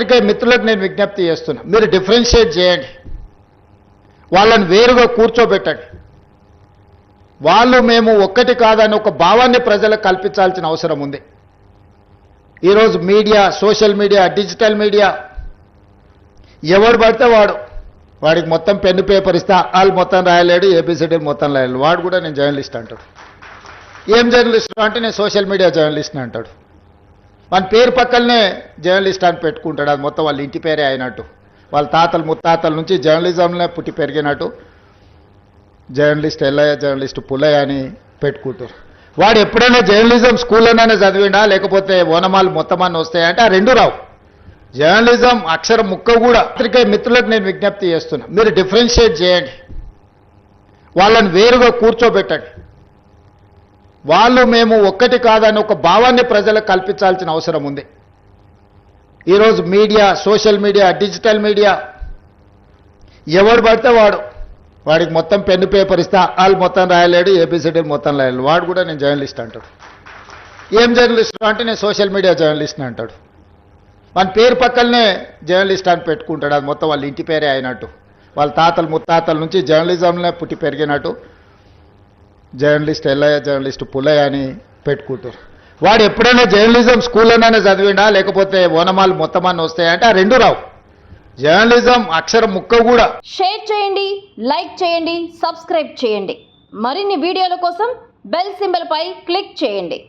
పాత్రికేయ మిత్రులకు నేను విజ్ఞప్తి చేస్తున్నా, మీరు డిఫరెన్షియేట్ చేయండి, వాళ్ళని వేరుగా కూర్చోబెట్టండి. వాళ్ళు మేము ఒక్కటి కాదని ఒక భావాన్ని ప్రజలకు కల్పించాల్సిన అవసరం ఉంది. ఈరోజు media, social media, digital media, ఎవడు పడితే వాడికి మొత్తం పెన్ను పేపర్ ఇస్తా, వాళ్ళు మొత్తం రాయలేడు, ఏబిసిడీలు మొత్తం రాయలేడు, వాడు కూడా నేను జర్నలిస్ట్ అంటాడు. ఏం జర్నలిస్ట్ అంటే నేను సోషల్ మీడియా జర్నలిస్ట్ అంటాడు. మన పేరు పక్కనే జర్నలిస్ట్ అని పెట్టుకుంటాడు, అది మొత్తం వాళ్ళ ఇంటి పేరే అయినట్టు, వాళ్ళ తాతలు ముత్తాతల నుంచి జర్నలిజంలో పుట్టి పెరిగినట్టు జర్నలిస్ట్ ఎల్లయ్య, జర్నలిస్ట్ పుల్లయ్య అని పెట్టుకుంటారు. వాడు ఎప్పుడైనా జర్నలిజం స్కూల్లోనే చదివిండా, లేకపోతే ఓనమాలు మొత్తం అన్నీ వస్తాయంటే ఆ రెండు రావు. జర్నలిజం అక్షరం ముక్క కూడా. పాత్రికేయ మిత్రులకు నేను విజ్ఞప్తి చేస్తున్నా, మీరు డిఫరెన్షియేట్ చేయండి, వాళ్ళని వేరుగా కూర్చోబెట్టండి. వాళ్ళు మేము ఒక్కటి కాదని ఒక భావాన్ని ప్రజలకు కల్పించాల్సిన అవసరం ఉంది. ఈరోజు media, social media, digital media, ఎవడు పడితే వాడికి మొత్తం పెన్ను పేపర్ ఇస్తా, వాళ్ళు మొత్తం రాయలేడు, ఏబిసిడీలు మొత్తం రాయలేడు, వాడు కూడా నేను జర్నలిస్ట్ అంటాడు. ఏం జర్నలిస్ట్ అంటే నేను సోషల్ మీడియా జర్నలిస్ట్ అంటాడు. మన పేరు పక్కనే జర్నలిస్ట్ అని పెట్టుకుంటాడు, అది మొత్తం వాళ్ళ ఇంటి పేరే అయినట్టు, వాళ్ళ తాతలు ముత్తాతల నుంచి జర్నలిజంలో పుట్టి పెరిగినట్టు జర్నలిస్ట్ ఎల్లయ్య, జర్నలిస్ట్ పుల్లయ్య అని పెట్టుకుంటారు. వాడు ఎప్పుడైనా జర్నలిజం స్కూల్లోనే చదివిండా, లేకపోతే ఓనమాలు మొత్తం అన్నీ వస్తాయంటే ఆ రెండు రావు. జర్నలిజం అక్షరం ముక్క కూడా. షేర్ చేయండి, లైక్ చేయండి, సబ్స్క్రైబ్ చేయండి. మరిన్ని వీడియోల కోసం బెల్ సింబల్ పై క్లిక్ చేయండి.